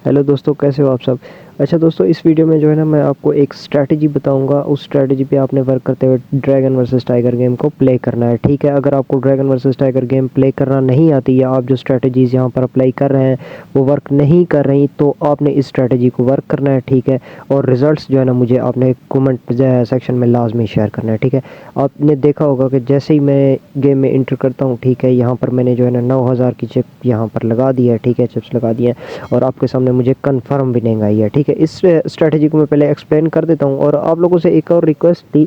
Hello दोस्तों, कैसे हो आप सब। अच्छा दोस्तों, इस वीडियो में जो है ना मैं आपको एक स्ट्रैटेजी बताऊंगा। उस स्ट्रैटेजी पे आपने वर्क करते हुए ड्रैगन वर्सेस टाइगर गेम को प्ले करना है। ठीक है, अगर आपको dragon versus tiger game play करना नहीं आती या आप जो स्ट्रैटेजीज़ यहाँ पर अप्लाई कर रहे हैं वो वर्क नहीं कर रही, तो आपने इस स्ट्रैटेजी को वर्क करना है। ठीक है, और रिजल्ट्स जो है ना मुझे आपने कमेंट सेक्शन में लाजमी शेयर करना है। ठीक है, आपने देखा होगा कि जैसे ही मैं गेम में इंटर करता हूँ, ठीक है, यहाँ पर मैंने जो है ना 9000 की चिप यहाँ पर लगा दी है। ठीक है, चिप्स लगा दी है और आपके सामने मुझे कंफर्म विनिंग आई है। ठीक है, इस स्ट्रैटेजी को मैं पहले एक्सप्लेन कर देता हूँ और आप लोगों से एक और रिक्वेस्ट थी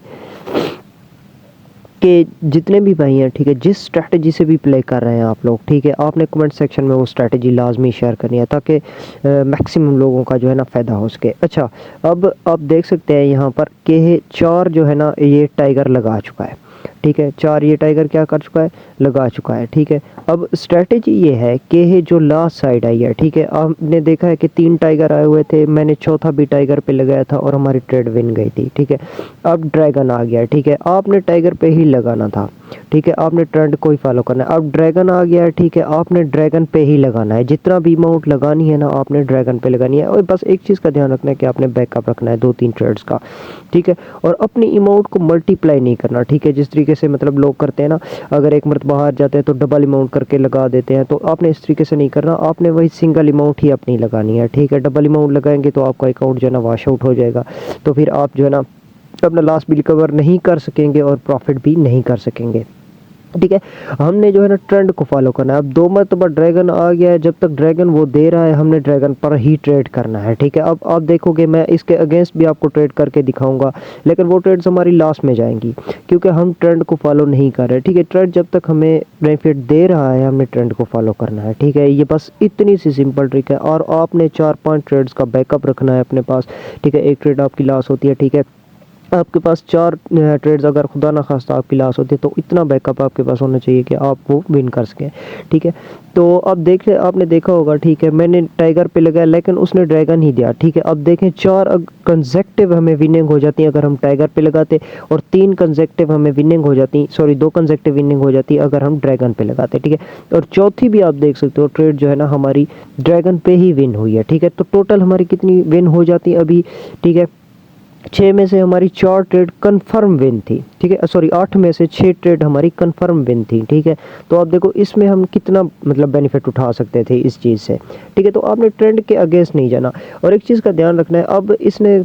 कि जितने भी भाई हैं, ठीक है, जिस स्ट्रैटेजी से भी प्ले कर रहे हैं आप लोग, ठीक है, आपने कमेंट सेक्शन में वो स्ट्रैटेजी लाजमी शेयर करनी है ताकि मैक्सिमम लोगों का जो है ना फ़ायदा हो सके। अच्छा, अब आप देख सकते हैं यहाँ पर कि 4 जो है ना ये टाइगर लगा चुका है। ठीक है, 4 ये टाइगर क्या कर चुका है, लगा चुका है। ठीक है, अब स्ट्रैटेजी ये है कि ये जो लास्ट साइड आई है, ठीक है, आपने देखा है कि 3 टाइगर आए हुए थे, मैंने चौथा भी टाइगर पे लगाया था और हमारी ट्रेड विन गई थी। ठीक है, अब ड्रैगन आ गया। ठीक है, आपने टाइगर पे ही लगाना था। ठीक है, आपने ट्रेंड को ही फॉलो करना है। अब ड्रैगन आ गया है, ठीक है, आपने ड्रैगन पे ही लगाना है। जितना भी अमाउंट लगानी है ना आपने ड्रैगन पे लगानी है। और बस एक चीज़ का ध्यान रखना है कि आपने बैकअप रखना है 2-3 ट्रेड्स का। ठीक है, और अपनी अमाउंट को मल्टीप्लाई नहीं करना। ठीक है, जिस तरीके से मतलब लोग करते हैं ना, अगर एक मरतबा बाहर जाते हैं तो डबल अमाउंट करके लगा देते हैं, तो आपने इस तरीके से नहीं करना। आपने वही सिंगल अमाउंट ही अपनी लगानी है। ठीक है, डबल अमाउंट लगाएंगे तो आपका अकाउंट जो है ना वॉश आउट हो जाएगा, तो फिर आप जो है ना अपना लॉस भी रिकवर नहीं कर सकेंगे और प्रॉफिट भी नहीं कर सकेंगे। ठीक है, हमने जो है ना ट्रेंड को फॉलो करना है। अब 2 मरतबा ड्रैगन आ गया है, जब तक ड्रैगन वो दे रहा है हमने ड्रैगन पर ही ट्रेड करना है। ठीक है, अब आप देखोगे मैं इसके अगेंस्ट भी आपको ट्रेड करके दिखाऊंगा, लेकिन वो ट्रेड्स हमारी लॉस में जाएंगी क्योंकि हम ट्रेंड को फॉलो नहीं कर रहे। ठीक है, ट्रेंड जब तक हमें बेनिफिट दे रहा है हमने ट्रेंड को फॉलो करना है। ठीक है, ये बस इतनी सी सिंपल ट्रिक है और आपने 4-5 ट्रेड्स का बैकअप रखना है अपने पास। ठीक है, एक ट्रेड आपकी लॉस होती है, ठीक है, आपके पास 4 ट्रेड्स अगर खुदा ना खास्ता आपकी लॉस होती है तो इतना बैकअप आपके पास होना चाहिए कि आप वो विन कर सकें। ठीक है, तो अब देख आपने देखा होगा, ठीक है, मैंने टाइगर पे लगाया लेकिन उसने ड्रैगन ही दिया। ठीक है, अब देखें 4 कंसेक्टिव हमें विनिंग हो जाती है अगर हम टाइगर पे लगाते, और 3 कंसेक्टिव हमें विनिंग हो जाती, सॉरी 2 कंसेक्टिव विनिंग हो जाती अगर हम ड्रैगन पे लगाते। ठीक है, और चौथी भी आप देख सकते हो ट्रेड जो है ना हमारी ड्रैगन पे ही विन हुई है। ठीक है, तो टोटल हमारी कितनी विन हो जाती है अभी। ठीक है, 6 में से हमारी 4 ट्रेड कंफर्म विन थी। ठीक है, सॉरी 8 में से 6 ट्रेड हमारी कंफर्म विन थी। ठीक है, तो आप देखो इसमें हम कितना मतलब बेनिफिट उठा सकते थे इस चीज़ से। ठीक है, तो आपने ट्रेंड के अगेंस्ट नहीं जाना। और एक चीज़ का ध्यान रखना है, अब इसने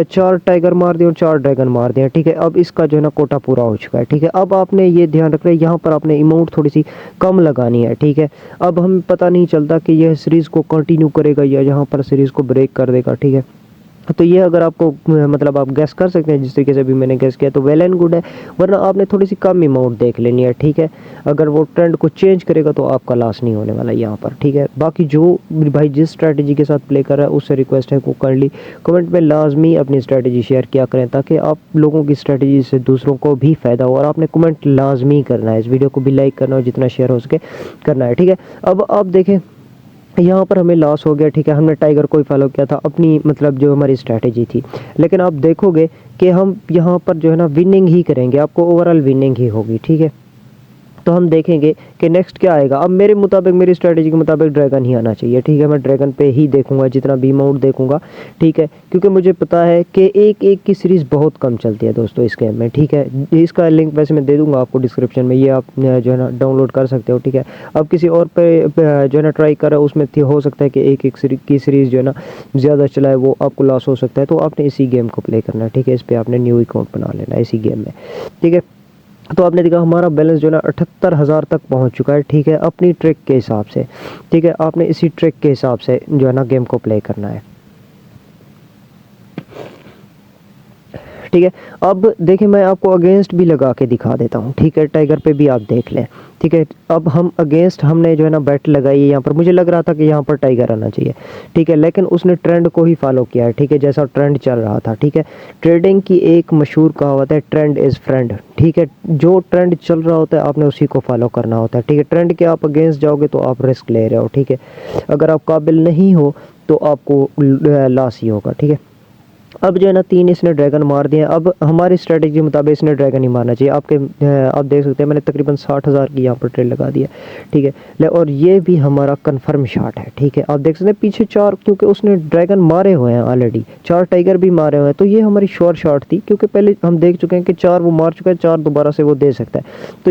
4 टाइगर मार दिए और 4 ड्रैगन मार दिए। ठीक है, अब इसका जो है ना कोटा पूरा हो चुका है। ठीक है, अब आपने ये ध्यान रखना है यहाँ पर आपने अमाउंट थोड़ी सी कम लगानी है। ठीक है, अब हमें पता नहीं चलता कि यह सीरीज़ को कंटिन्यू करेगा या यहाँ पर सीरीज़ को ब्रेक कर देगा। ठीक है, तो ये अगर आपको मतलब आप गैस कर सकते हैं जिस तरीके से भी मैंने गैस किया तो वेल एंड गुड है, वरना आपने थोड़ी सी कम अमाउंट देख लेनी है। ठीक है, अगर वो ट्रेंड को चेंज करेगा तो आपका लॉस नहीं होने वाला यहाँ पर। ठीक है, बाकी जो भाई जिस स्ट्रैटेजी के साथ प्ले कर रहा है उससे रिक्वेस्ट है को कर ली कमेंट में लाजमी अपनी स्ट्रैटेजी शेयर किया करें ताकि आप लोगों की स्ट्रैटेजी से दूसरों को भी फ़ायदा हो। और आपने कमेंट लाजमी करना है, इस वीडियो को भी लाइक करना है, जितना शेयर हो सके करना है। ठीक है, अब आप देखें यहाँ पर हमें लॉस हो गया। ठीक है, हमने टाइगर को ही फॉलो किया था अपनी मतलब जो हमारी स्ट्रैटेजी थी, लेकिन आप देखोगे कि हम यहाँ पर जो है ना विनिंग ही करेंगे, आपको ओवरऑल विनिंग ही होगी। ठीक है, तो हम देखेंगे कि नेक्स्ट क्या आएगा। अब मेरे मुताबिक मेरी स्ट्रैटेजी के मुताबिक ड्रैगन ही आना चाहिए। ठीक है, मैं ड्रैगन पे ही देखूंगा जितना भी अमाउंट देखूंगा। ठीक है, क्योंकि मुझे पता है कि एक की सीरीज़ बहुत कम चलती है दोस्तों इस गेम में। ठीक है, इसका लिंक वैसे मैं दे दूंगा आपको डिस्क्रिप्शन में, ये आप जो है ना डाउनलोड कर सकते हो। ठीक है, अब किसी और पे जो है ना ट्राई करा उसमें हो सकता है कि एक की सीरीज़ जो है ना ज़्यादा चलाए, वो आपको लॉस हो सकता है। तो आपने इसी गेम को प्ले करना है। ठीक है, इस पर आपने न्यू अकाउंट बना लेना है इसी गेम में। ठीक है, तो आपने देखा हमारा बैलेंस जो है ना 78,000 तक पहुंच चुका है। ठीक है, अपनी ट्रिक के हिसाब से। ठीक है, आपने इसी ट्रिक के हिसाब से जो है ना गेम को प्ले करना है। ठीक है, अब देखिए मैं आपको अगेंस्ट भी लगा के दिखा देता हूँ। ठीक है, टाइगर पे भी आप देख लें। ठीक है, अब हम अगेंस्ट हमने जो है ना बैट लगाई है यहाँ पर, मुझे लग रहा था कि यहाँ पर टाइगर आना चाहिए। ठीक है, लेकिन उसने ट्रेंड को ही फॉलो किया है। ठीक है, जैसा ट्रेंड चल रहा था। ठीक है, ट्रेडिंग की एक मशहूर कहावत है, ट्रेंड इज़ फ्रेंड। ठीक है, जो ट्रेंड चल रहा होता है आपने उसी को फॉलो करना होता है। ठीक है, ट्रेंड के आप अगेंस्ट जाओगे तो आप रिस्क ले रहे हो। ठीक है, अगर आप काबिल नहीं हो तो आपको लॉस ही होगा। ठीक है, अब जो है ना 3 इसने ड्रैगन मार दिए। अब हमारी स्ट्रैटेजी के मुताबिक इसने ड्रैगन ही मारना चाहिए। आप देख सकते हैं मैंने तकरीबन 60,000 की यहाँ पर ट्रेड लगा दी है, ठीक है। और ये भी हमारा कंफर्म शॉट है, ठीक है। आप देख सकते हैं पीछे 4, क्योंकि उसने ड्रैगन मारे हुए हैं ऑलरेडी, 4 टाइगर भी मारे हुए हैं, तो ये हमारी श्योर शॉट थी, क्योंकि पहले हम देख चुके हैं कि 4 वो मार चुका है, 4 दोबारा से वो दे सकता है। तो